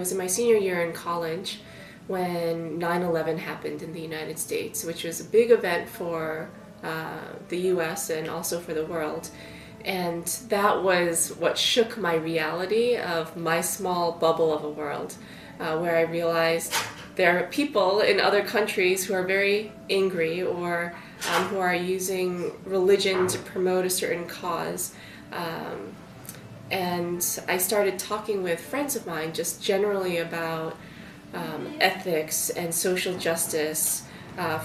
I was in my senior year in college when 9/11 happened in the United States, which was a big event for the US and also for the world. And that was what shook my reality of my small bubble of a world, where I realized there are people in other countries who are very angry or who are using religion to promote a certain cause. And I started talking with friends of mine just generally about ethics and social justice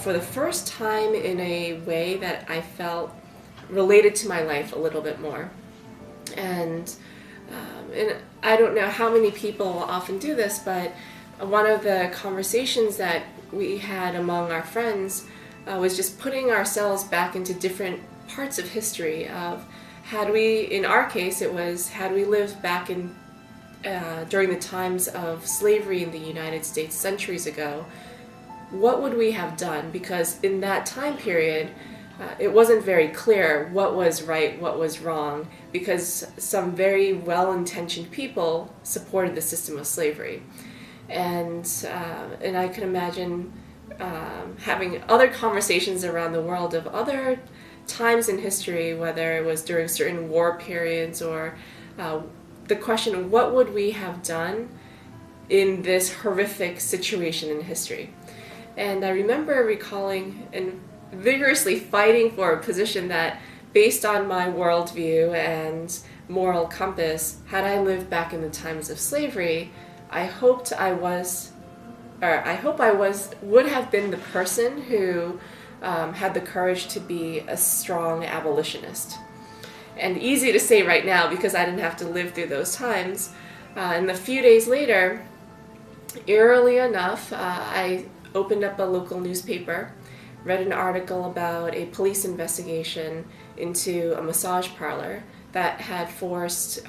for the first time in a way that I felt related to my life a little bit more. And I don't know how many people often do this, but one of the conversations that we had among our friends was just putting ourselves back into different parts of history of had we, in our case, it was had we lived back in during the times of slavery in the United States centuries ago, what would we have done? Because in that time period, it wasn't very clear what was right, what was wrong, because some very well-intentioned people supported the system of slavery. And I can imagine having other conversations around the world of other times in history, whether it was during certain war periods or the question of what would we have done in this horrific situation in history. And I remember recalling and vigorously fighting for a position that, based on my worldview and moral compass, had I lived back in the times of slavery, I hope I would have been the person who had the courage to be a strong abolitionist. And easy to say right now because I didn't have to live through those times. And a few days later, eerily enough, I opened up a local newspaper, read an article about a police investigation into a massage parlor that had forced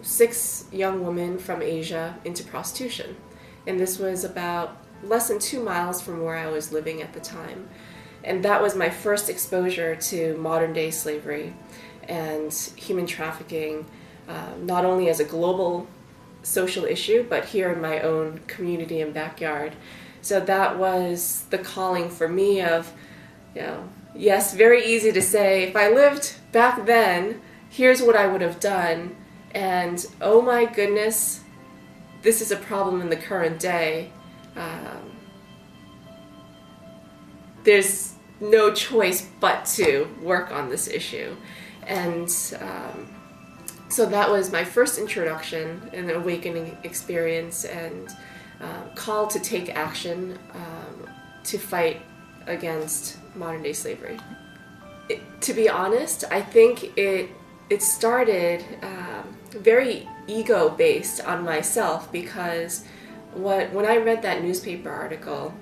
6 young women from Asia into prostitution. And this was about less than 2 miles from where I was living at the time. And that was my first exposure to modern-day slavery and human trafficking, not only as a global social issue, but here in my own community and backyard. So that was the calling for me of, yes, very easy to say, if I lived back then, here's what I would have done. And oh my goodness, this is a problem in the current day. There's no choice but to work on this issue. And so that was my first introduction and an awakening experience and call to take action to fight against modern-day slavery. To be honest, I think it started very ego-based on myself because when I read that newspaper article,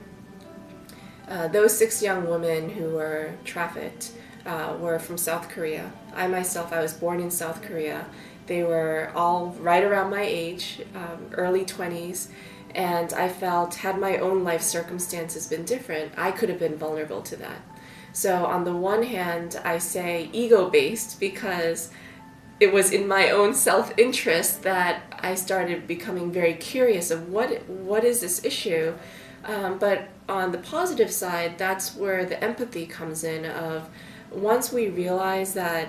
those 6 young women who were trafficked were from South Korea. I was born in South Korea. They were all right around my age, early 20s, and I felt had my own life circumstances been different, I could have been vulnerable to that. So on the one hand, I say ego-based because it was in my own self-interest that I started becoming very curious of what is this issue. But on the positive side, that's where the empathy comes in of once we realize that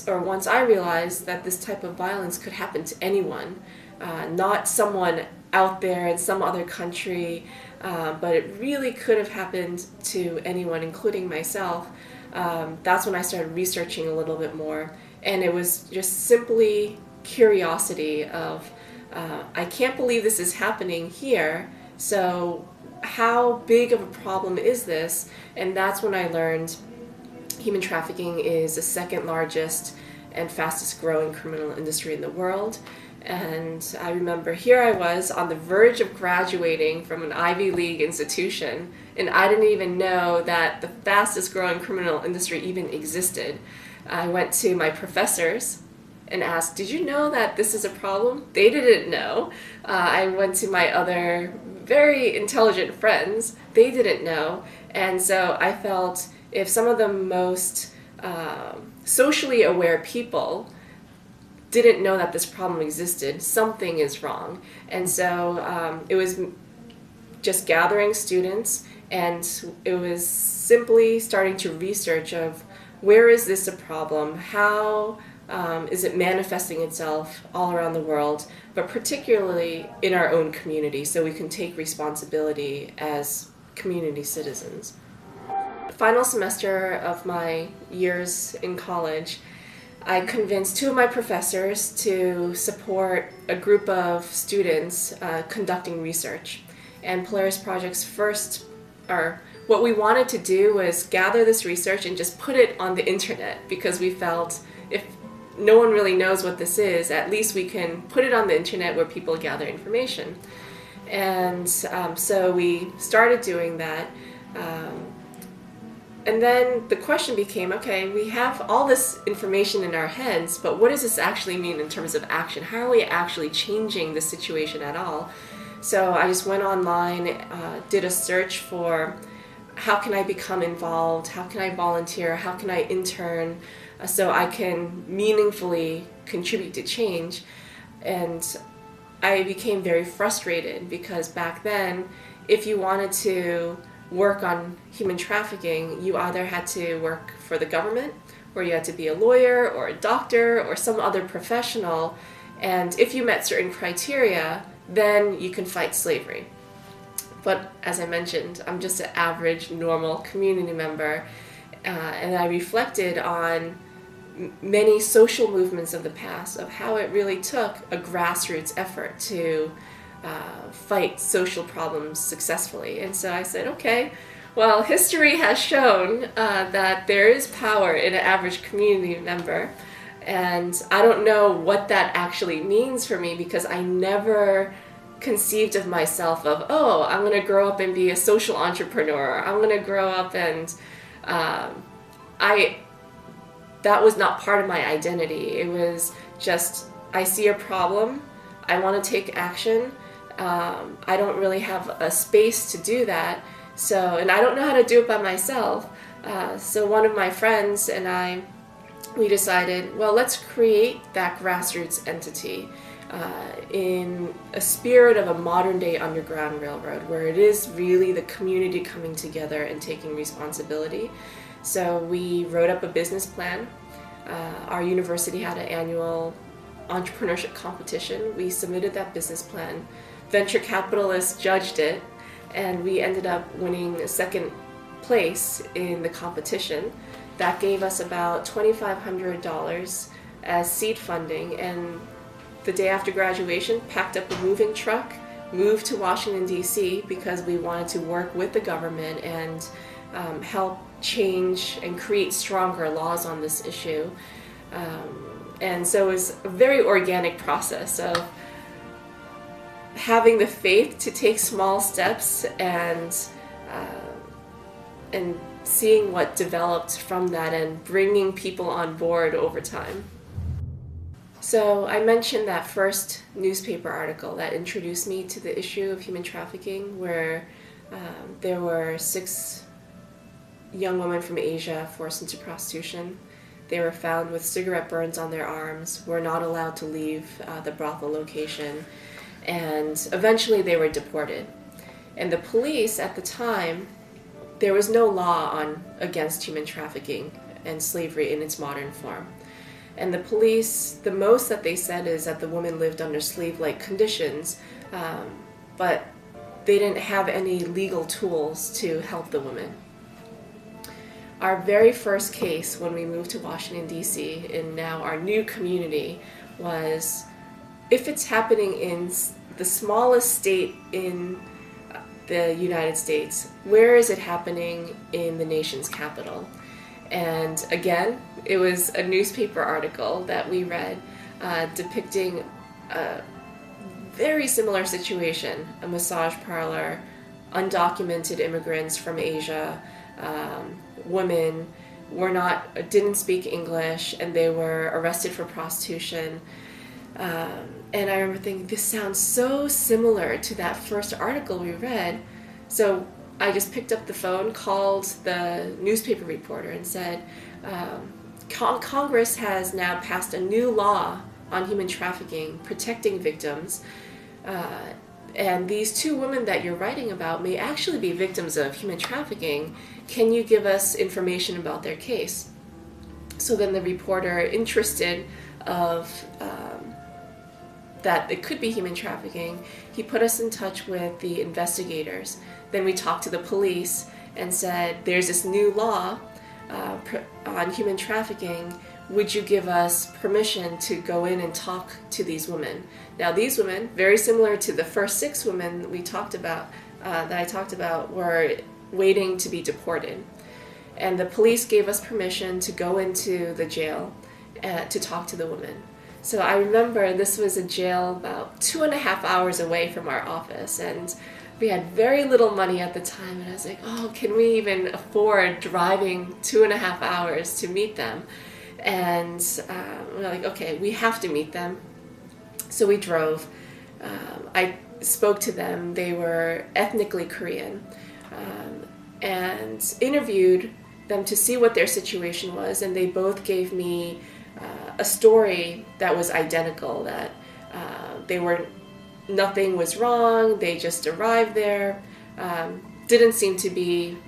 once I realized that this type of violence could happen to anyone, not someone out there in some other country, but it really could have happened to anyone, including myself. That's when I started researching a little bit more. And it was just simply curiosity of, I can't believe this is happening here, so how big of a problem is this? And that's when I learned human trafficking is the 2nd largest and fastest growing criminal industry in the world. And I remember here I was on the verge of graduating from an Ivy League institution, and I didn't even know that the fastest growing criminal industry even existed. I went to my professors and asked, did you know that this is a problem? They didn't know. I went to my other very intelligent friends. They didn't know. And so I felt if some of the most socially aware people didn't know that this problem existed. Something is wrong. And so it was just gathering students, and it was simply starting to research of where is this a problem, how is it manifesting itself all around the world, but particularly in our own community, so we can take responsibility as community citizens. Final semester of my years in college, I convinced two of my professors to support a group of students conducting research. And Polaris Project's what we wanted to do was gather this research and just put it on the internet, because we felt if no one really knows what this is, at least we can put it on the internet where people gather information. And so we started doing that. And then the question became, okay, we have all this information in our heads, but what does this actually mean in terms of action? How are we actually changing the situation at all? So I just went online, did a search for how can I become involved, how can I volunteer, how can I intern, so I can meaningfully contribute to change. And I became very frustrated, because back then, if you wanted to work on human trafficking, you either had to work for the government, or you had to be a lawyer or a doctor or some other professional, and if you met certain criteria, then you can fight slavery. But as I mentioned, I'm just an average, normal community member, and I reflected on many social movements of the past, of how it really took a grassroots effort to fight social problems successfully. And so I said, okay, well, history has shown that there is power in an average community member, and I don't know what that actually means for me, because I never conceived of myself of, oh, I'm going to grow up and be a social entrepreneur. I'm going to grow up and that was not part of my identity. It was just, I see a problem, I want to take action. I don't really have a space to do that, and I don't know how to do it by myself. So one of my friends and I, we decided, well, let's create that grassroots entity in a spirit of a modern-day Underground Railroad, where it is really the community coming together and taking responsibility. So we wrote up a business plan. Our university had an annual entrepreneurship competition. We submitted that business plan. Venture capitalists judged it, and we ended up winning second place in the competition. That gave us about $2,500 as seed funding, and the day after graduation, packed up a moving truck, moved to Washington, D.C., because we wanted to work with the government and help change and create stronger laws on this issue. And so it was a very organic process of having the faith to take small steps and seeing what developed from that and bringing people on board over time. So I mentioned that first newspaper article that introduced me to the issue of human trafficking, where there were 6 young women from Asia forced into prostitution. They were found with cigarette burns on their arms, were not allowed to leave the brothel location, and eventually they were deported. And the police at the time, there was no law against human trafficking and slavery in its modern form. And the police, the most that they said is that the women lived under slave-like conditions, but they didn't have any legal tools to help the women. Our very first case when we moved to Washington, D.C., in now our new community, was if it's happening in the smallest state in the United States, where is it happening in the nation's capital? And again, it was a newspaper article that we read depicting a very similar situation, a massage parlor, undocumented immigrants from Asia, women didn't speak English, and they were arrested for prostitution. And I remember thinking, this sounds so similar to that first article we read. So I just picked up the phone, called the newspaper reporter, and said, Congress has now passed a new law on human trafficking, protecting victims. And these two women that you're writing about may actually be victims of human trafficking. Can you give us information about their case? So then the reporter, interested of that it could be human trafficking, he put us in touch with the investigators. Then we talked to the police and said, there's this new law on human trafficking. Would you give us permission to go in and talk to these women? Now these women, very similar to the first 6 women we talked about, that I talked about, were waiting to be deported. And the police gave us permission to go into the jail to talk to the women. So I remember this was a jail about 2.5 hours away from our office, and we had very little money at the time, and I was like, oh, can we even afford driving 2.5 hours to meet them? And we're like, okay, we have to meet them. So we drove. I spoke to them. They were ethnically Korean, and interviewed them to see what their situation was, and they both gave me a story that was identical, that nothing was wrong, they just arrived there, didn't seem to be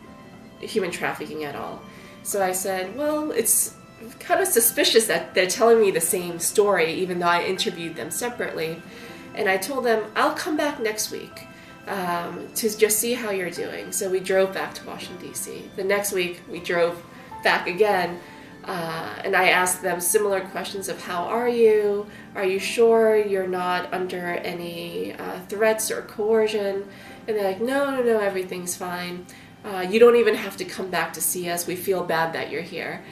human trafficking at all. So I said, well, it's kind of suspicious that they're telling me the same story, even though I interviewed them separately. And I told them, I'll come back next week to just see how you're doing. So we drove back to Washington, D.C. The next week, we drove back again, and I asked them similar questions of how are you? Are you sure you're not under any threats or coercion? And they're like, no, everything's fine. You don't even have to come back to see us. We feel bad that you're here.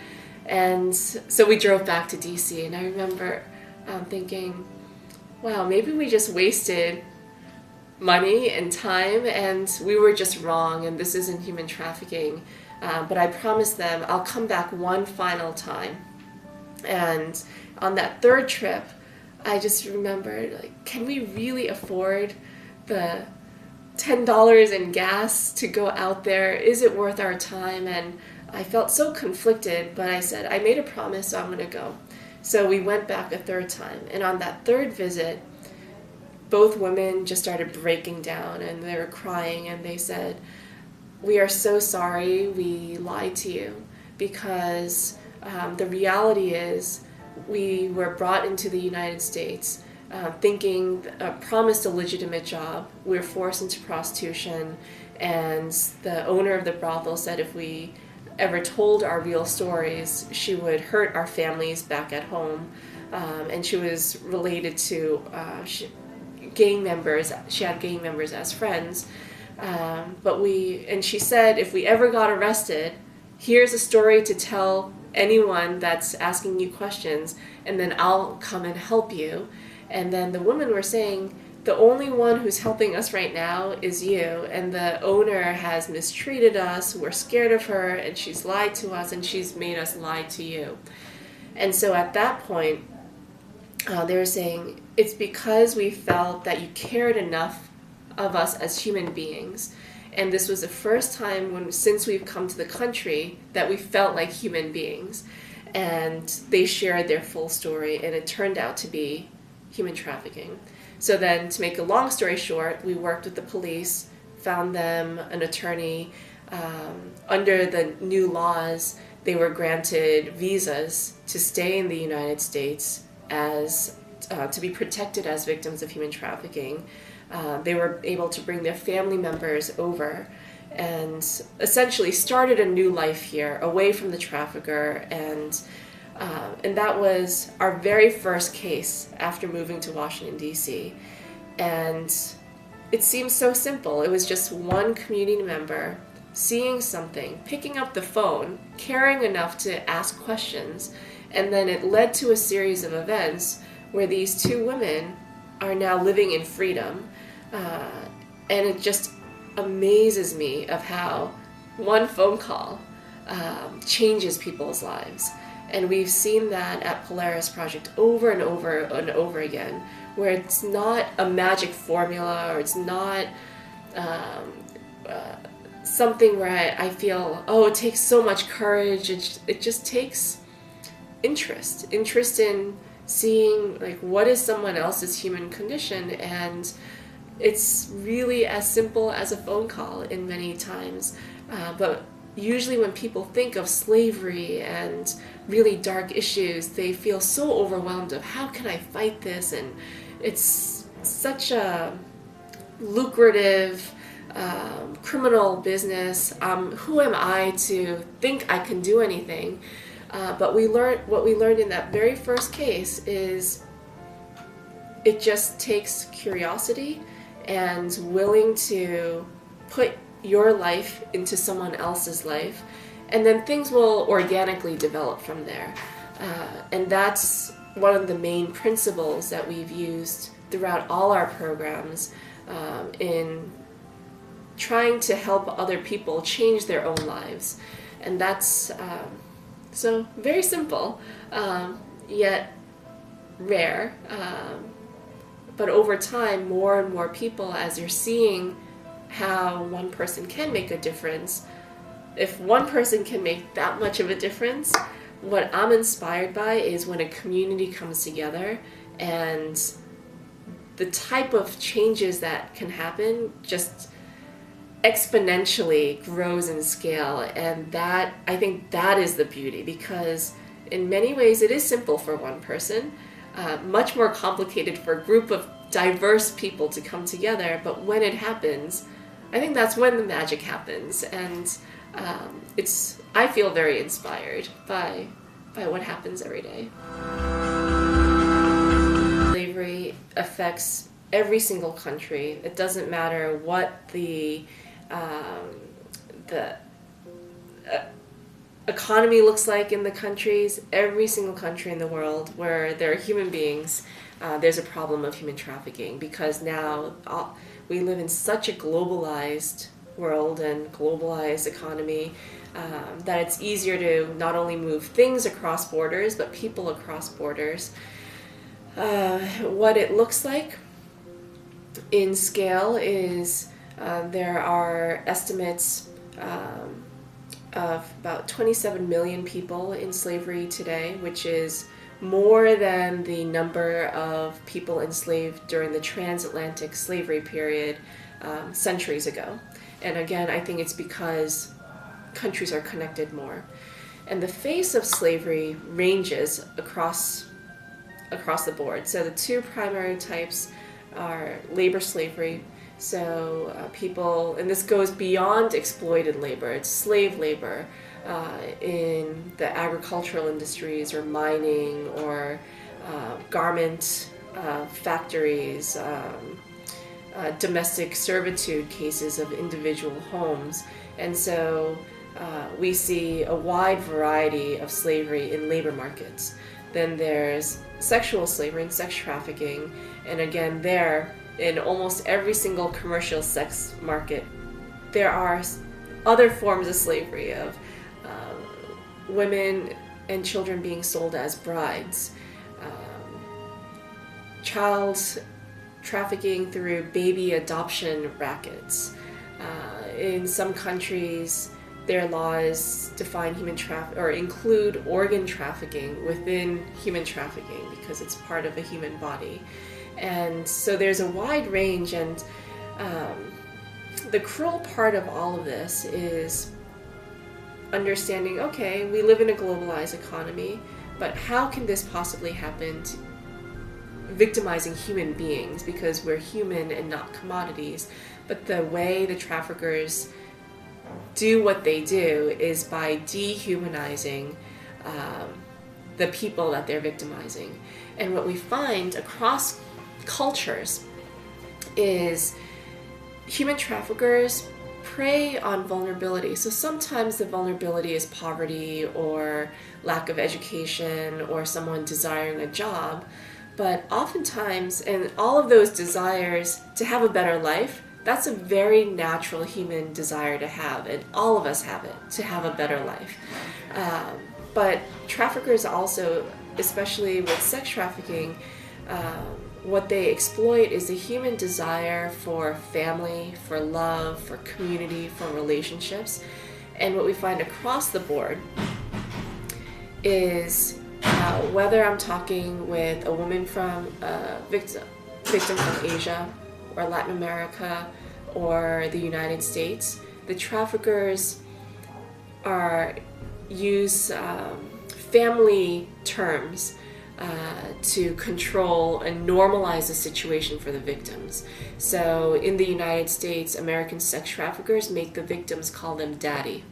And so we drove back to DC, and I remember thinking, wow, maybe we just wasted money and time, and we were just wrong, and this isn't human trafficking. But I promised them I'll come back one final time. And on that third trip, I just remembered, like, can we really afford the $10 in gas to go out there? Is it worth our time? And I felt so conflicted, but I said, I made a promise, so I'm going to go. So we went back a third time. And on that third visit, both women just started breaking down, and they were crying, and they said, we are so sorry we lied to you, because the reality is we were brought into the United States thinking, promised a legitimate job. We were forced into prostitution, and the owner of the brothel said if we ever told our real stories, she would hurt our families back at home. And she was related to gang members. She had gang members as friends. And she said, if we ever got arrested, here's a story to tell anyone that's asking you questions, and then I'll come and help you. And then the women were saying, the only one who's helping us right now is you, and the owner has mistreated us, we're scared of her, and she's lied to us, and she's made us lie to you. And so at that point, they were saying, it's because we felt that you cared enough of us as human beings. And this was the first time since we've come to the country that we felt like human beings. And they shared their full story, and it turned out to be human trafficking. So then, to make a long story short, we worked with the police, found them an attorney. Under the new laws, they were granted visas to stay in the United States as to be protected as victims of human trafficking. They were able to bring their family members over and essentially started a new life here, away from the trafficker. And that was our very first case after moving to Washington, D.C. And it seems so simple. It was just one community member seeing something, picking up the phone, caring enough to ask questions, and then it led to a series of events where these two women are now living in freedom. And it just amazes me of how one phone call changes people's lives. And we've seen that at Polaris Project over and over and over again, where it's not a magic formula, or it's not something where I feel, oh, it takes so much courage. It just takes interest in seeing like what is someone else's human condition, and it's really as simple as a phone call in many times. But usually when people think of slavery and really dark issues, they feel so overwhelmed of how can I fight this, and it's such a lucrative criminal business. Who am I to think I can do anything? But what we learned in that very first case is it just takes curiosity and willing to put your life into someone else's life, and then things will organically develop from there. And that's one of the main principles that we've used throughout all our programs in trying to help other people change their own lives. And that's so very simple, yet rare. But over time, more and more people, as you're seeing how one person can make a difference, if one person can make that much of a difference, what I'm inspired by is when a community comes together and the type of changes that can happen just exponentially grows in scale. And that, I think that is the beauty, because in many ways it is simple for one person, much more complicated for a group of diverse people to come together, but when it happens, I think that's when the magic happens. And I feel very inspired by what happens every day. Slavery affects every single country. It doesn't matter what the economy looks like in the countries. Every single country in the world where there are human beings, there's a problem of human trafficking, because now we live in such a globalized world and globalized economy that it's easier to not only move things across borders, but people across borders. What it looks like in scale is there are estimates of about 27 million people in slavery today, which is more than the number of people enslaved during the transatlantic slavery period centuries ago. And again, I think it's because countries are connected more. And the face of slavery ranges across the board. So the two primary types are labor slavery. So people, and this goes beyond exploited labor, it's slave labor in the agricultural industries or mining or garment factories, domestic servitude cases of individual homes. And so we see a wide variety of slavery in labor markets. Then there's sexual slavery and sex trafficking, and again there, in almost every single commercial sex market, there are other forms of slavery, of women and children being sold as brides, child trafficking through baby adoption rackets. In some countries, their laws define human or include organ trafficking within human trafficking because it's part of a human body. And so there's a wide range, and the cruel part of all of this is understanding, okay, we live in a globalized economy, but how can this possibly happen to victimizing human beings, because we're human and not commodities? But the way the traffickers do what they do is by dehumanizing the people that they're victimizing. And what we find across cultures is human traffickers prey on vulnerability. So sometimes the vulnerability is poverty or lack of education or someone desiring a job, but oftentimes, and all of those desires to have a better life, that's a very natural human desire to have, and all of us have it, to have a better life. But traffickers also, especially with sex trafficking, what they exploit is the human desire for family, for love, for community, for relationships. And what we find across the board is whether I'm talking with a woman from victim from Asia or Latin America or the United States, the traffickers use family terms to control and normalize the situation for the victims. So in the United States, American sex traffickers make the victims call them daddy.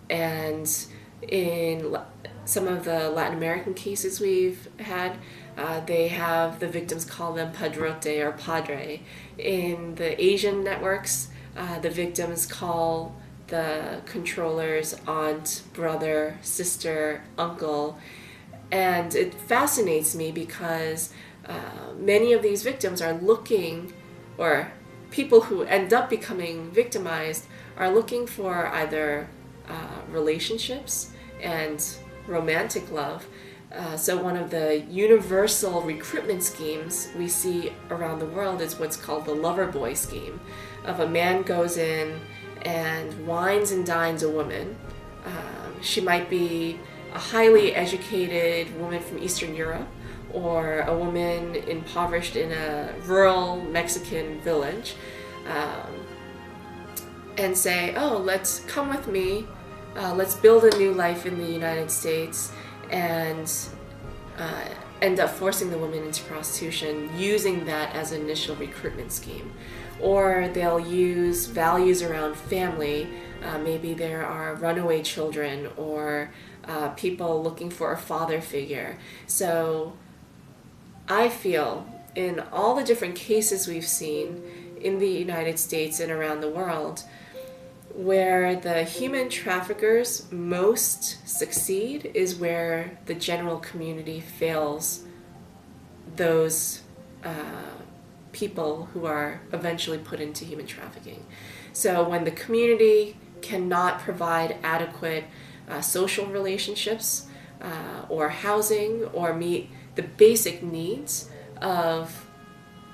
And in some of the Latin American cases we've had, they have the victims call them padrote or padre. In the Asian networks, the victims call the controllers aunt, brother, sister, uncle. And it fascinates me because many of these victims are looking, or people who end up becoming victimized are looking for either relationships and romantic love. So one of the universal recruitment schemes we see around the world is what's called the lover boy scheme, of a man goes in and wines and dines a woman. She might be a highly educated woman from Eastern Europe, or a woman impoverished in a rural Mexican village, and say, oh, let's come with me, let's build a new life in the United States, and end up forcing the woman into prostitution, using that as an initial recruitment scheme. Or they'll use values around family. Maybe there are runaway children, or people looking for a father figure. So I feel in all the different cases we've seen in the United States and around the world, where the human traffickers most succeed is where the general community fails those people who are eventually put into human trafficking. So when the community cannot provide adequate social relationships or housing, or meet the basic needs of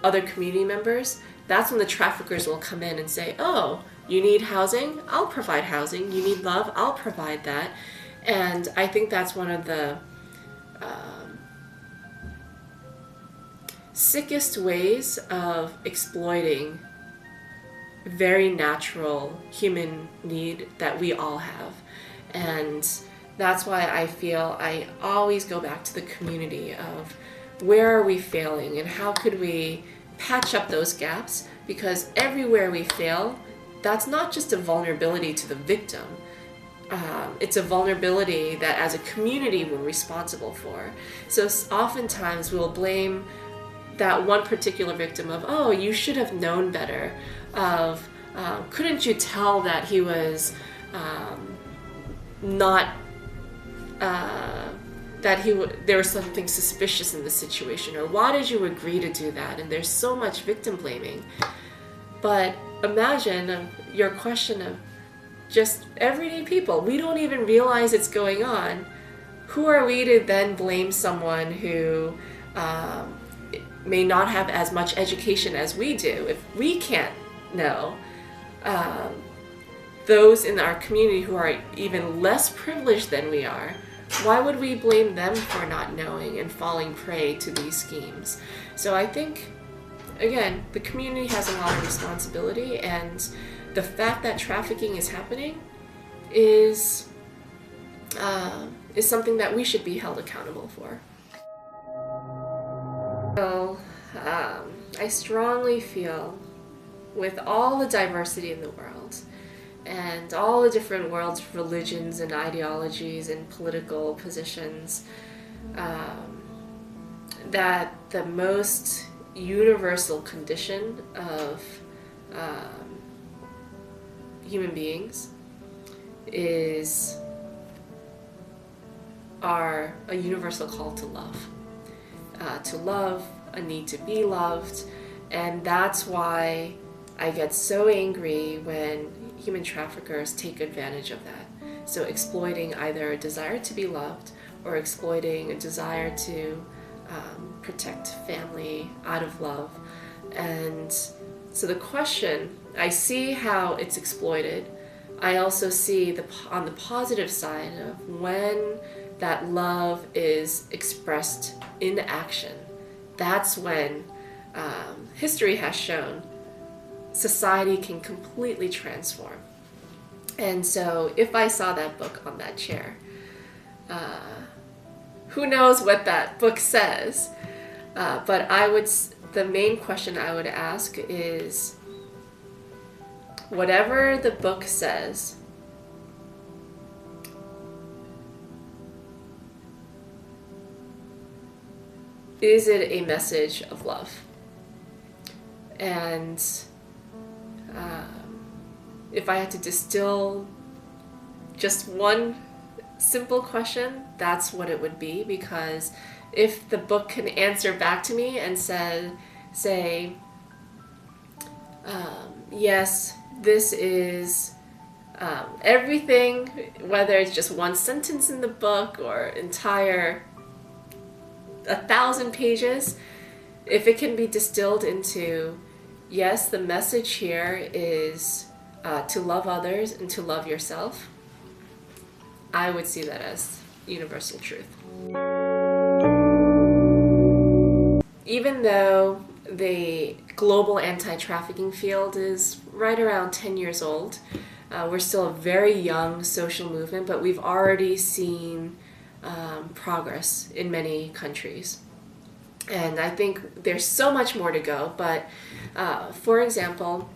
other community members, that's when the traffickers will come in and say, oh, you need housing? I'll provide housing. You need love? I'll provide that. And I think that's one of the sickest ways of exploiting very natural human need that we all have. And that's why I feel I always go back to the community of where are we failing and how could we patch up those gaps, because everywhere we fail, that's not just a vulnerability to the victim. It's a vulnerability that as a community we're responsible for. So oftentimes we'll blame that one particular victim of, oh, you should have known better, of couldn't you tell that he was not, there was something suspicious in the situation, or why did you agree to do that? And there's so much victim blaming. But imagine your question of just everyday people. We don't even realize it's going on. Who are we to then blame someone who may not have as much education as we do? If we can't know, those in our community who are even less privileged than we are, why would we blame them for not knowing and falling prey to these schemes? So I think, again, the community has a lot of responsibility, and the fact that trafficking is happening is something that we should be held accountable for. So, I strongly feel, with all the diversity in the world, and all the different world's religions and ideologies and political positions, that the most universal condition of human beings is a universal call to love, a need to be loved. And that's why I get so angry when human traffickers take advantage of that. So exploiting either a desire to be loved, or exploiting a desire to protect family out of love. And so the question, I see how it's exploited. I also see on the positive side of when that love is expressed in action, that's when history has shown society can completely transform. And so if I saw that book on that chair, who knows what that book says, but the main question I would ask is, whatever the book says, is it a message of love? And if I had to distill just one simple question, that's what it would be. Because if the book can answer back to me and say, yes, this is everything, whether it's just one sentence in the book or entire 1,000 pages, if it can be distilled into, yes, the message here is to love others and to love yourself, I would see that as universal truth. Even though the global anti-trafficking field is right around 10 years old, we're still a very young social movement, but we've already seen progress in many countries. And I think there's so much more to go, but for example,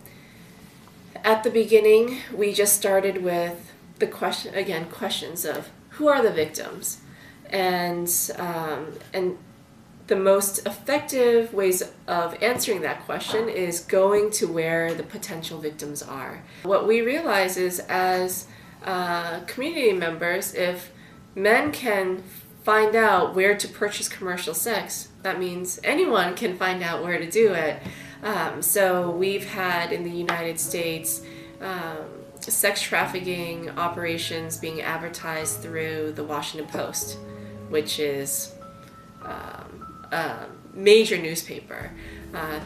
at the beginning, we just started with the questions of who are the victims, and the most effective ways of answering that question is going to where the potential victims are. What we realize is, as community members, if men can find out where to purchase commercial sex, that means anyone can find out where to do it. So we've had in the United States sex trafficking operations being advertised through the Washington Post, which is a major newspaper,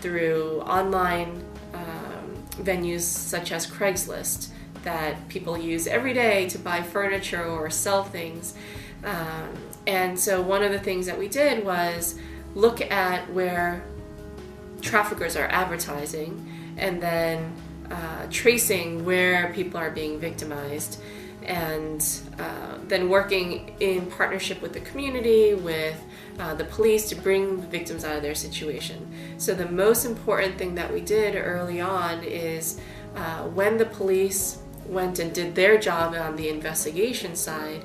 through online venues such as Craigslist that people use every day to buy furniture or sell things. And so one of the things that we did was look at where traffickers are advertising, and then tracing where people are being victimized, and then working in partnership with the community, with the police, to bring the victims out of their situation. So the most important thing that we did early on is when the police went and did their job on the investigation side,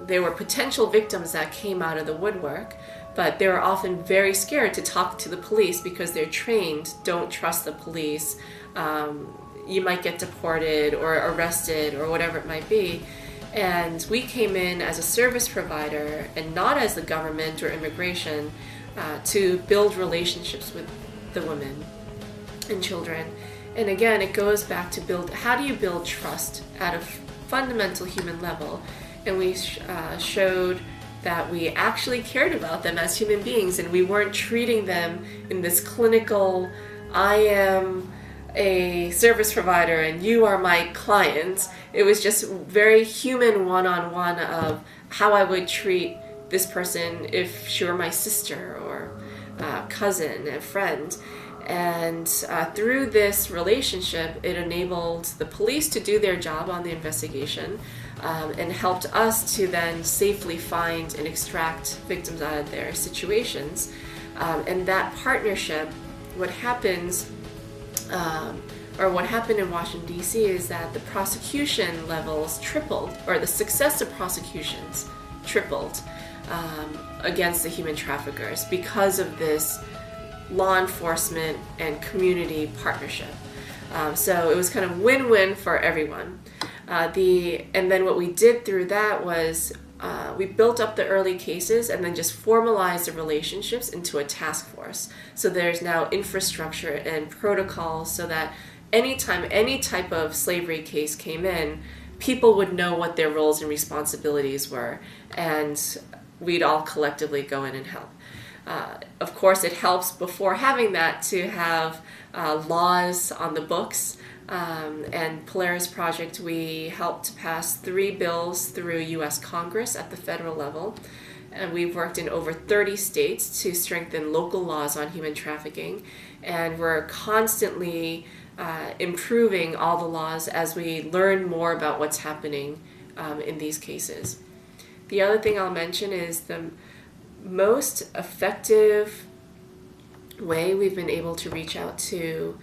there were potential victims that came out of the woodwork, but they were often very scared to talk to the police because they're trained, don't trust the police. You might get deported or arrested or whatever it might be. And we came in as a service provider and not as the government or immigration, to build relationships with the women and children. And again, it goes back to how do you build trust at a fundamental human level? And we showed that we actually cared about them as human beings, and we weren't treating them in this clinical, I am a service provider and you are my client. It was just very human, one-on-one, of how I would treat this person if she were my sister or cousin, a friend. And through this relationship, it enabled the police to do their job on the investigation, and helped us to then safely find and extract victims out of their situations. And that partnership, what happened in Washington, D.C. is that the prosecution levels tripled, or the success of prosecutions tripled against the human traffickers because of this law enforcement and community partnership. So it was kind of win-win for everyone. And then what we did through that was we built up the early cases and then just formalized the relationships into a task force. So there's now infrastructure and protocols so that anytime any type of slavery case came in, people would know what their roles and responsibilities were, and we'd all collectively go in and help. Of course, it helps before having that to have laws on the books And Polaris Project, we helped pass 3 bills through U.S. Congress at the federal level. And we've worked in over 30 states to strengthen local laws on human trafficking. And we're constantly improving all the laws as we learn more about what's happening in these cases. The other thing I'll mention is the most effective way we've been able to reach out to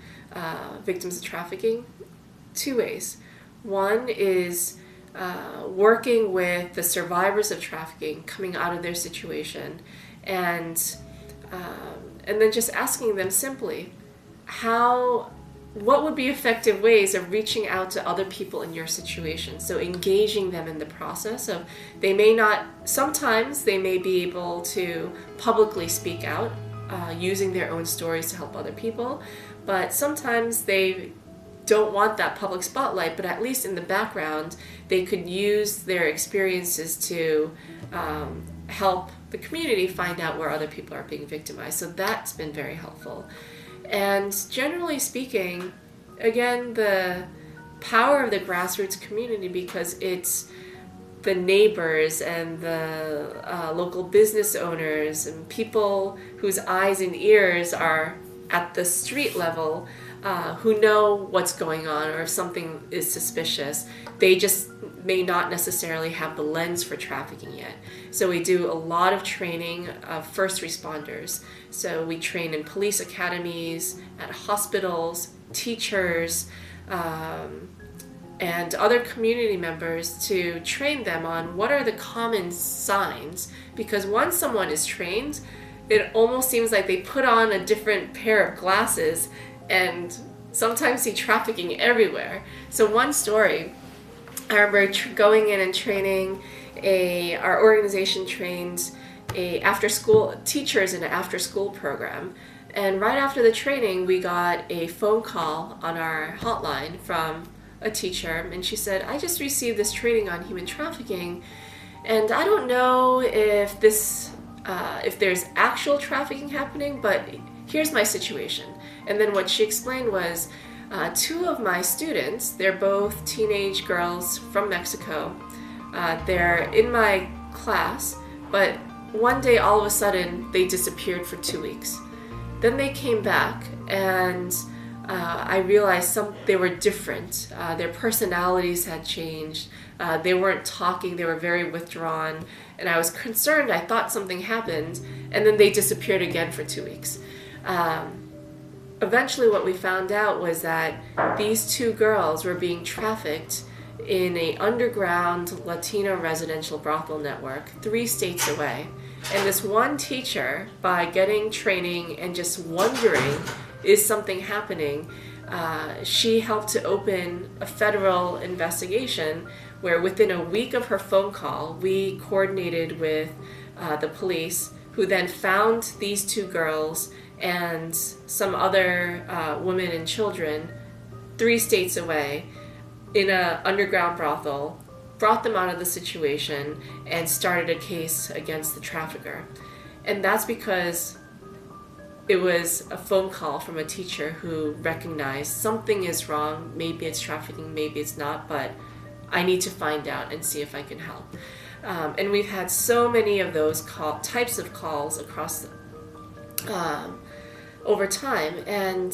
victims of trafficking, 2 ways. One is working with the survivors of trafficking coming out of their situation, and then just asking them simply, what would be effective ways of reaching out to other people in your situation? So engaging them in the process of, sometimes they may be able to publicly speak out using their own stories to help other people, but sometimes they don't want that public spotlight, but at least in the background, they could use their experiences to help the community find out where other people are being victimized. So that's been very helpful. And generally speaking, again, the power of the grassroots community, because it's the neighbors and the local business owners and people whose eyes and ears are at the street level, who know what's going on, or if something is suspicious, they just may not necessarily have the lens for trafficking yet. So we do a lot of training of first responders. So we train in police academies, at hospitals, teachers, and other community members to train them on what are the common signs. Because once someone is trained, it almost seems like they put on a different pair of glasses and sometimes see trafficking everywhere. So one story, I remember going in and training our organization trained teachers in an after-school program. And right after the training, we got a phone call on our hotline from a teacher, and she said, "I just received this training on human trafficking, and I don't know if there's actual trafficking happening, but here's my situation." And then what she explained was, 2 of my students, they're both teenage girls from Mexico. They're in my class, but one day all of a sudden they disappeared for 2 weeks. Then they came back, and I realized they were different. Their personalities had changed. They weren't talking. They were very withdrawn. And I was concerned. I thought something happened. And then they disappeared again for 2 weeks. Eventually what we found out was that these 2 girls were being trafficked in an underground Latino residential brothel network 3 states away. And this one teacher, by getting training and just wondering, is something happening, she helped to open a federal investigation where within a week of her phone call, we coordinated with the police, who then found these 2 girls and some other women and children 3 states away in an underground brothel, brought them out of the situation, and started a case against the trafficker. And that's because it was a phone call from a teacher who recognized something is wrong. Maybe it's trafficking, maybe it's not, but I need to find out and see if I can help. And we've had so many of those types of calls across over time, and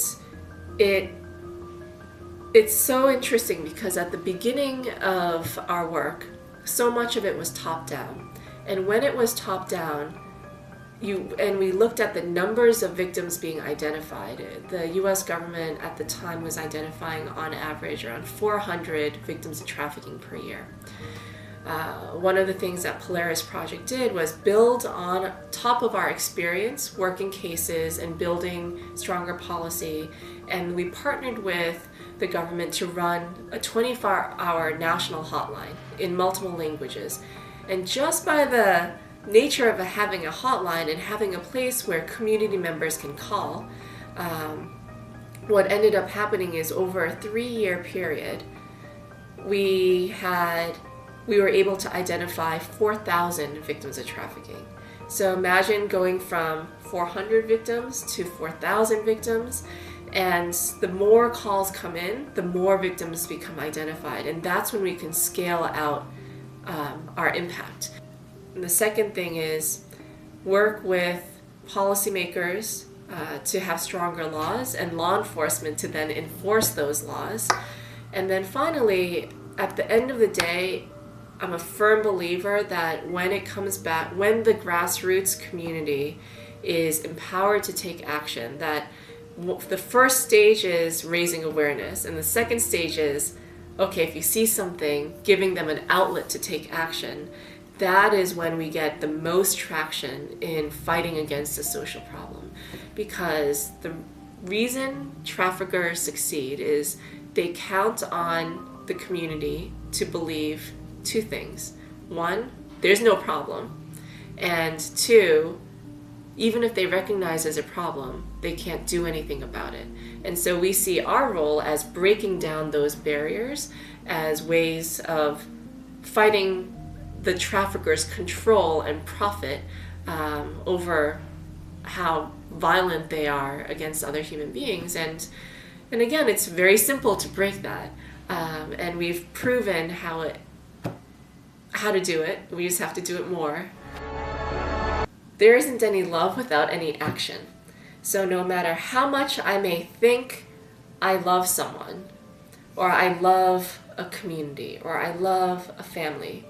it's so interesting because at the beginning of our work, so much of it was top down. And when it was top down, we looked at the numbers of victims being identified. The U.S. government at the time was identifying on average around 400 victims of trafficking per year. One of the things that Polaris Project did was build on top of our experience working cases and building stronger policy, and we partnered with the government to run a 24-hour national hotline in multiple languages. And just by the nature of having a hotline and having a place where community members can call, what ended up happening is over a 3-year period, we were able to identify 4,000 victims of trafficking. So imagine going from 400 victims to 4,000 victims, And the more calls come in, the more victims become identified. And that's when we can scale out our impact. And the second thing is work with policymakers to have stronger laws, and law enforcement to then enforce those laws. And then finally, at the end of the day, I'm a firm believer that when it comes back, when the grassroots community is empowered to take action, that the first stage is raising awareness, and the second stage is, okay, if you see something, giving them an outlet to take action. That is when we get the most traction in fighting against a social problem. Because the reason traffickers succeed is they count on the community to believe two things. One, there's no problem. And two, even if they recognize there's a problem, they can't do anything about it. And so we see our role as breaking down those barriers as ways of fighting the traffickers' control and profit over how violent they are against other human beings. And again, it's very simple to break that. And we've proven how to do it. We just have to do it more. There isn't any love without any action. So no matter how much I may think I love someone, or I love a community, or I love a family,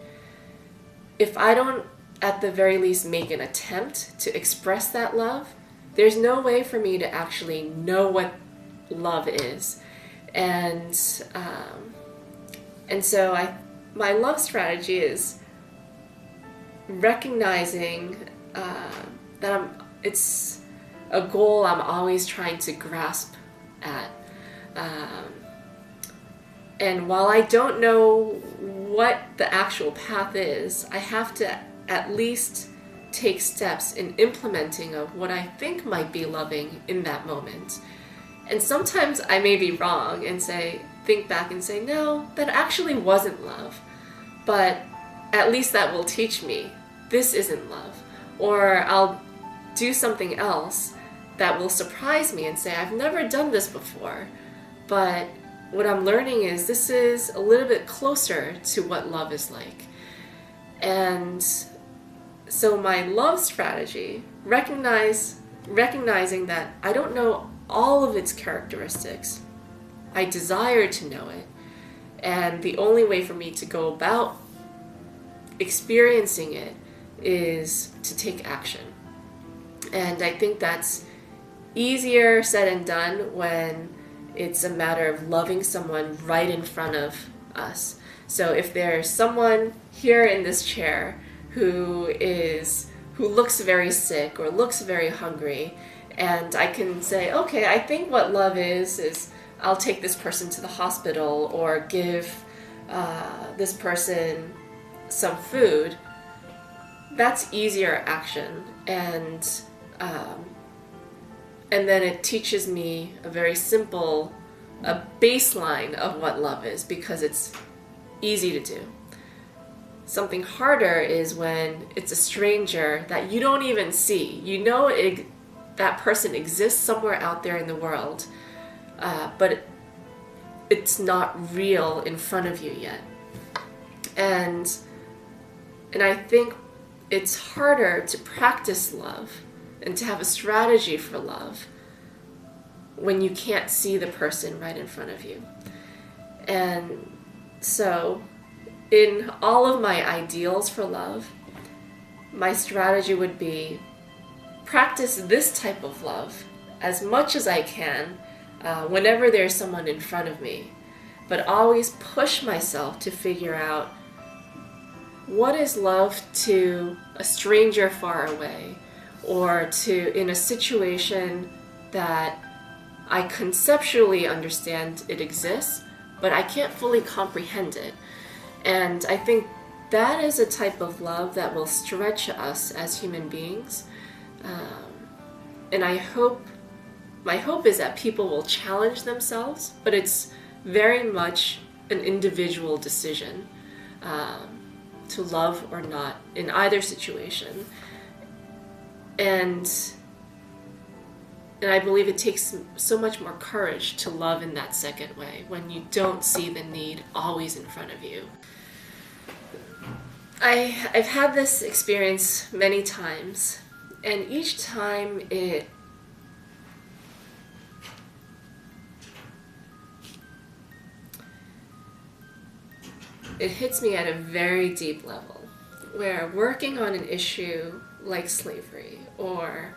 if I don't at the very least make an attempt to express that love, there's no way for me to actually know what love is. And so my love strategy is recognizing that it's a goal I'm always trying to grasp at. And while I don't know what the actual path is, I have to at least take steps in implementing of what I think might be loving in that moment. And sometimes I may be wrong and think back and say, no, that actually wasn't love. But at least that will teach me this isn't love. Or I'll do something else that will surprise me and say, I've never done this before. But what I'm learning is this is a little bit closer to what love is like. And so my love strategy, recognizing that I don't know all of its characteristics, I desire to know it, and the only way for me to go about experiencing it is to take action. And I think that's easier said and done when it's a matter of loving someone right in front of us. So if there's someone here in this chair who looks very sick or looks very hungry, and I can say, okay, I think what love is I'll take this person to the hospital or give this person some food, that's easier action. And then it teaches me a very simple, a baseline of what love is, because it's easy to do. Something harder is when it's a stranger that you don't even see. You know that person exists somewhere out there in the world, but it's not real in front of you yet. And I think it's harder to practice love and to have a strategy for love when you can't see the person right in front of you. And so in all of my ideals for love, my strategy would be practice this type of love as much as I can whenever there's someone in front of me, but always push myself to figure out what is love to a stranger far away, or in a situation that I conceptually understand it exists, but I can't fully comprehend it. And I think that is a type of love that will stretch us as human beings. And my hope is that people will challenge themselves, but it's very much an individual decision to love or not in either situation. And And I believe it takes so much more courage to love in that second way, when you don't see the need always in front of you. I've had this experience many times, and each time it hits me at a very deep level, where working on an issue like slavery or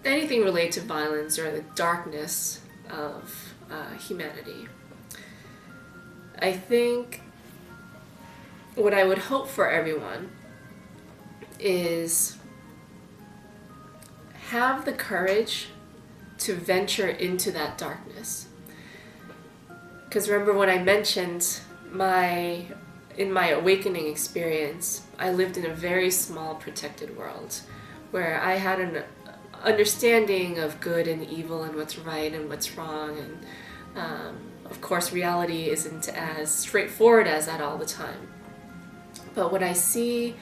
anything related to violence or the darkness of humanity, I think what I would hope for everyone is have the courage to venture into that darkness. Because remember when I mentioned in my awakening experience, I lived in a very small protected world where I had an understanding of good and evil and what's right and what's wrong, and of course reality isn't as straightforward as that all the time. But what I see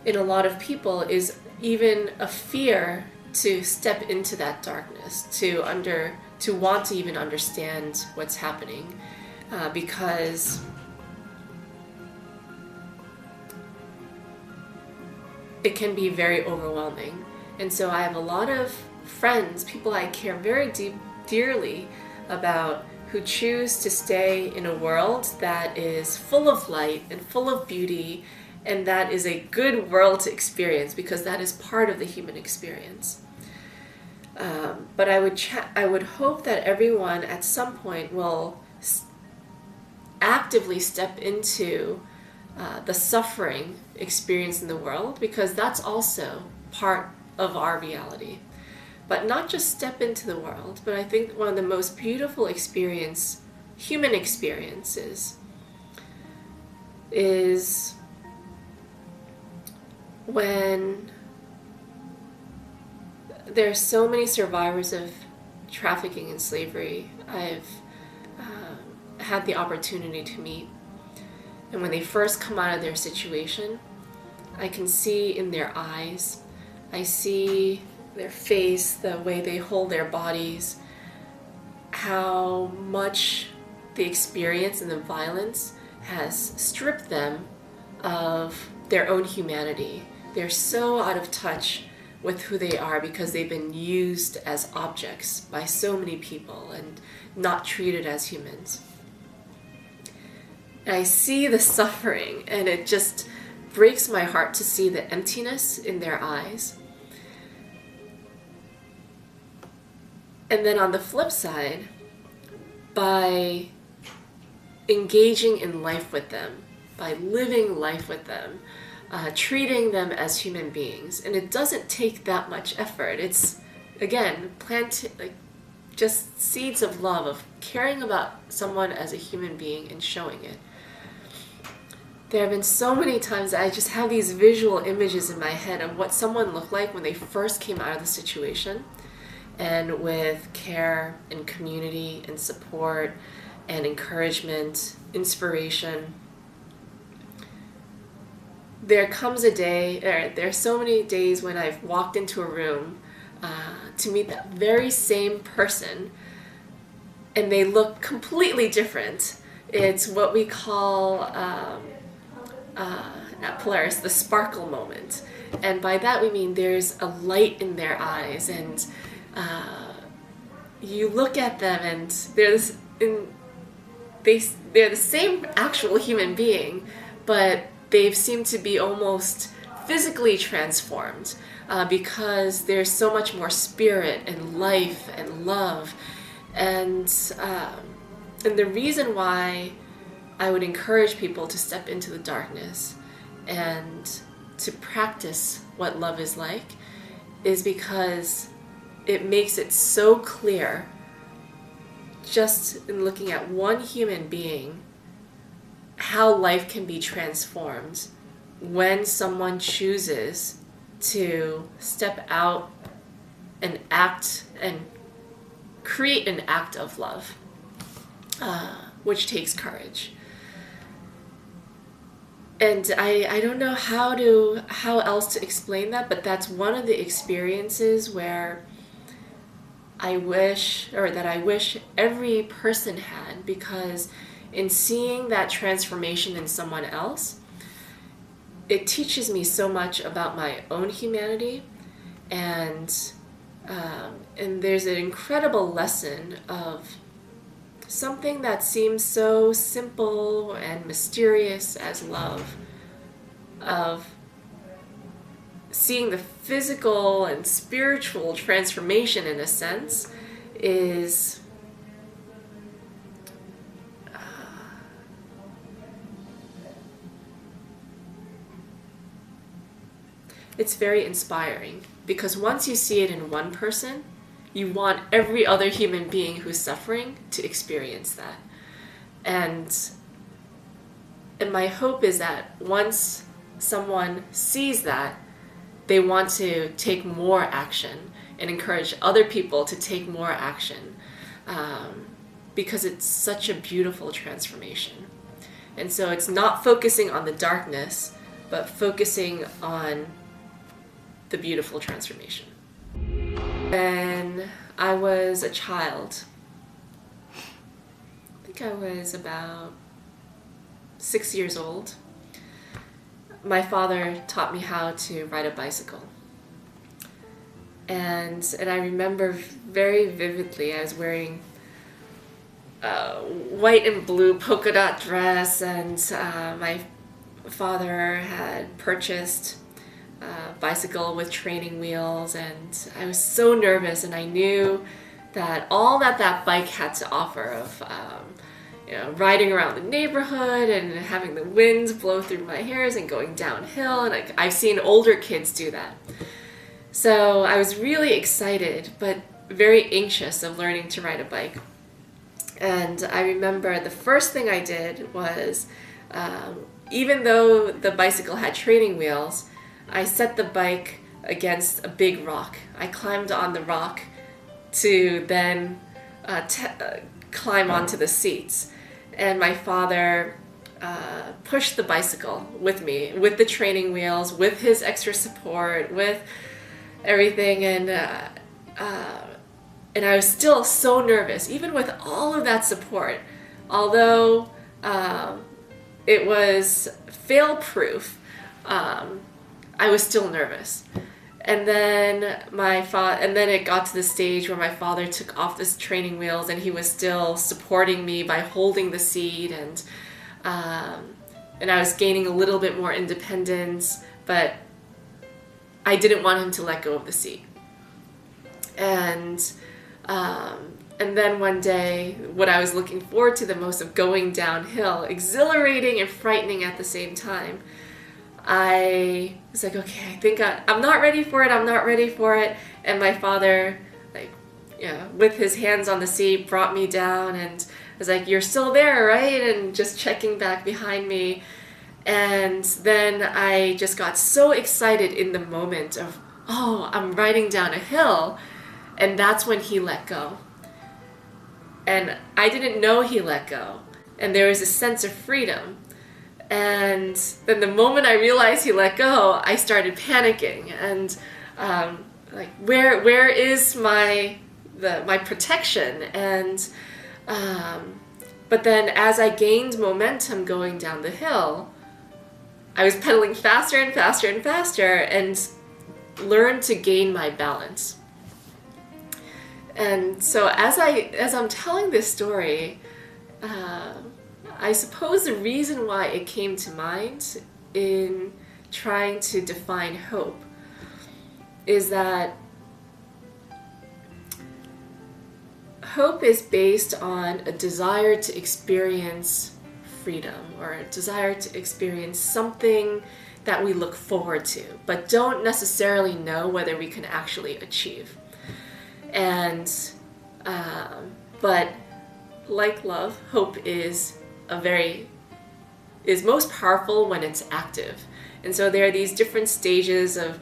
in a lot of people is even a fear to step into that darkness, to want to even understand what's happening, because it can be very overwhelming. And so I have a lot of friends, people I care very dearly about, who choose to stay in a world that is full of light and full of beauty, and that is a good world to experience, because that is part of the human experience. But I would hope that everyone at some point will actively step into the suffering experience in the world, because that's also part of our reality. But not just step into the world, but I think one of the most beautiful human experiences is when there are so many survivors of trafficking and slavery I've had the opportunity to meet. And when they first come out of their situation, I can see in their eyes, I see their face, the way they hold their bodies, how much the experience and the violence has stripped them of their own humanity. They're so out of touch with who they are because they've been used as objects by so many people and not treated as humans. And I see the suffering, and it just breaks my heart to see the emptiness in their eyes. And then on the flip side, by engaging in life with them, by living life with them, treating them as human beings. And it doesn't take that much effort. It's, again, just seeds of love, of caring about someone as a human being and showing it. There have been so many times that I just have these visual images in my head of what someone looked like when they first came out of the situation, and with care and community and support and encouragement, inspiration. There comes a day, there are so many days when I've walked into a room to meet that very same person, and they look completely different. It's what we call, at Polaris, the sparkle moment. And by that we mean there's a light in their eyes, and you look at them and they're the same actual human being, but they've seemed to be almost physically transformed because there's so much more spirit and life and love. And the reason why I would encourage people to step into the darkness and to practice what love is like is because it makes it so clear, just in looking at one human being, how life can be transformed when someone chooses to step out and act and create an act of love, which takes courage. And I don't know how else to explain that, but that's one of the experiences where I wish every person had, because in seeing that transformation in someone else, it teaches me so much about my own humanity, and there's an incredible lesson of something that seems so simple and mysterious as love, of seeing the physical and spiritual transformation, in a sense, is it's very inspiring, because once you see it in one person, you want every other human being who's suffering to experience that. And my hope is that once someone sees that, they want to take more action and encourage other people to take more action, because it's such a beautiful transformation. And so it's not focusing on the darkness, but focusing on the beautiful transformation. When I was a child, I think I was about 6 years old, my father taught me how to ride a bicycle. And I remember very vividly, I was wearing a white and blue polka dot dress, and my father had purchased a bicycle with training wheels, and I was so nervous, and I knew that all that bike had to offer of riding around the neighborhood and having the winds blow through my hairs and going downhill, and I've seen older kids do that. So I was really excited but very anxious of learning to ride a bike. And I remember the first thing I did was, even though the bicycle had training wheels, I set the bike against a big rock. I climbed on the rock to then climb onto the seats. And my father pushed the bicycle with me, with the training wheels, with his extra support, with everything. And I was still so nervous, even with all of that support. Although it was fail-proof, I was still nervous. And then it got to the stage where my father took off his training wheels, and he was still supporting me by holding the seat, and I was gaining a little bit more independence, but I didn't want him to let go of the seat. And then one day, what I was looking forward to the most, of going downhill, exhilarating and frightening at the same time, I was like, okay, I think I'm not ready for it. And my father, with his hands on the seat, brought me down and was like, you're still there, right? And just checking back behind me. And then I just got so excited in the moment of, oh, I'm riding down a hill. And that's when he let go. And I didn't know he let go. And there was a sense of freedom. And then the moment I realized he let go, I started panicking, and where is my protection? And but then as I gained momentum going down the hill, I was pedaling faster and faster and faster, and learned to gain my balance. And so as I'm telling this story, I suppose the reason why it came to mind in trying to define hope is that hope is based on a desire to experience freedom, or a desire to experience something that we look forward to, but don't necessarily know whether we can actually achieve. And but like love, hope is most powerful when it's active. And so there are these different stages of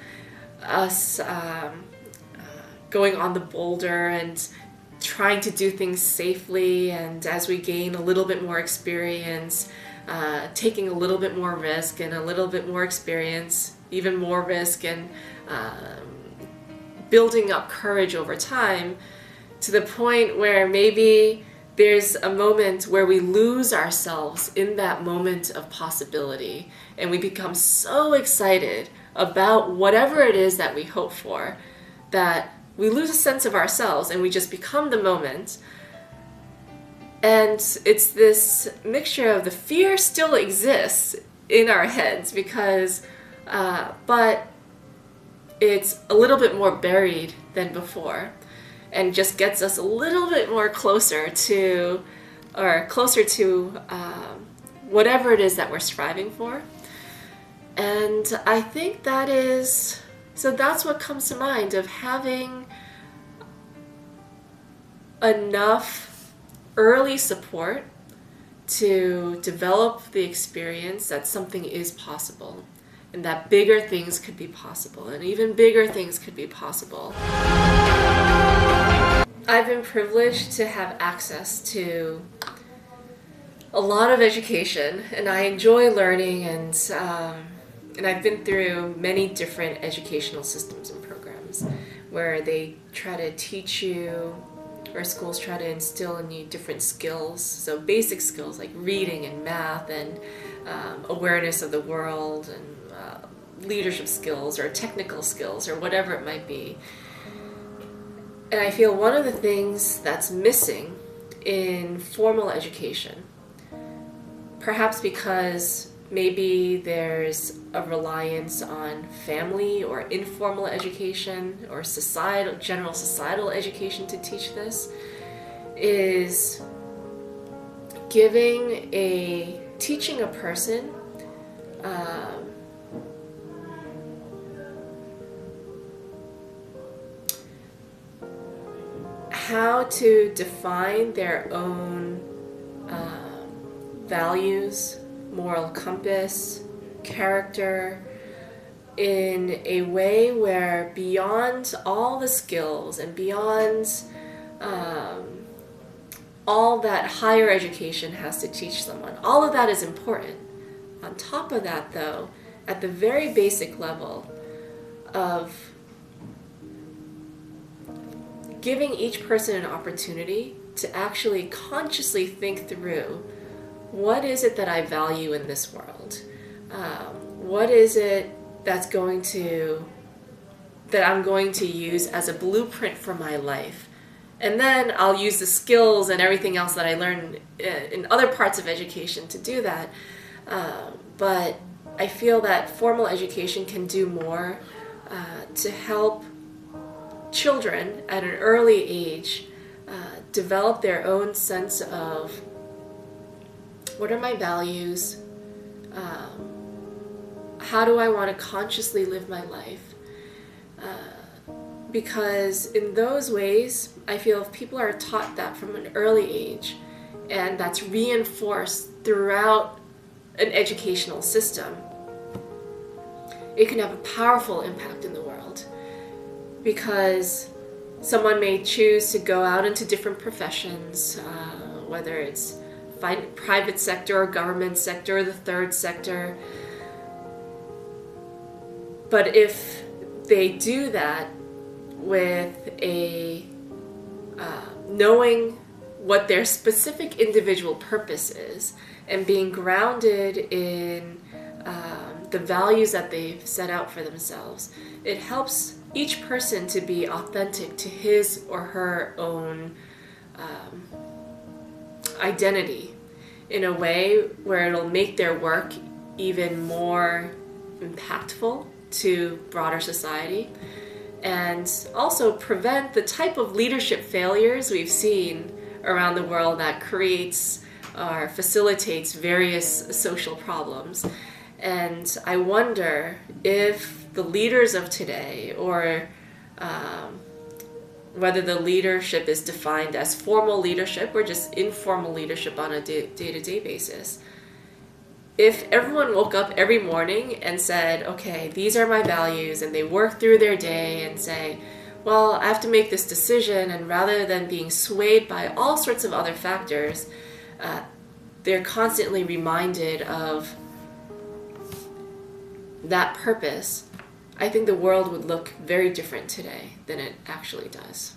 us going on the boulder and trying to do things safely, and as we gain a little bit more experience, taking a little bit more risk and a little bit more experience, even more risk, and building up courage over time to the point where maybe there's a moment where we lose ourselves in that moment of possibility, and we become so excited about whatever it is that we hope for that we lose a sense of ourselves and we just become the moment. And it's this mixture of the fear still exists in our heads because, but it's a little bit more buried than before, and just gets us a little bit more closer to whatever it is that we're striving for. And I think that's what comes to mind, of having enough early support to develop the experience that something is possible, and that bigger things could be possible, and even bigger things could be possible. I've been privileged to have access to a lot of education, and I enjoy learning, and I've been through many different educational systems and programs where they try to teach you, or schools try to instill in you different skills. So basic skills like reading and math and awareness of the world, and leadership skills or technical skills or whatever it might be. And I feel one of the things that's missing in formal education, perhaps because maybe there's a reliance on family or informal education or general societal education to teach this, is teaching a person how to define their own values, moral compass, character, in a way where beyond all the skills and beyond all that higher education has to teach someone, all of that is important. On top of that, though, at the very basic level of giving each person an opportunity to actually consciously think through, what is it that I value in this world? What is it that I'm going to use as a blueprint for my life? And then I'll use the skills and everything else that I learned in other parts of education to do that. But I feel that formal education can do more to help children at an early age develop their own sense of, what are my values? How do I want to consciously live my life? Because in those ways, I feel if people are taught that from an early age, and that's reinforced throughout an educational system, it can have a powerful impact in the world. Because someone may choose to go out into different professions, whether it's private sector or government sector or the third sector. But if they do that with knowing what their specific individual purpose is and being grounded in the values that they've set out for themselves, it helps each person to be authentic to his or her own identity in a way where it'll make their work even more impactful to broader society, and also prevent the type of leadership failures we've seen around the world that creates or facilitates various social problems. And I wonder if the leaders of today, or whether the leadership is defined as formal leadership or just informal leadership on a day-to-day basis, if everyone woke up every morning and said, okay, these are my values, and they work through their day and say, well, I have to make this decision, and rather than being swayed by all sorts of other factors, they're constantly reminded of that purpose, I think the world would look very different today than it actually does.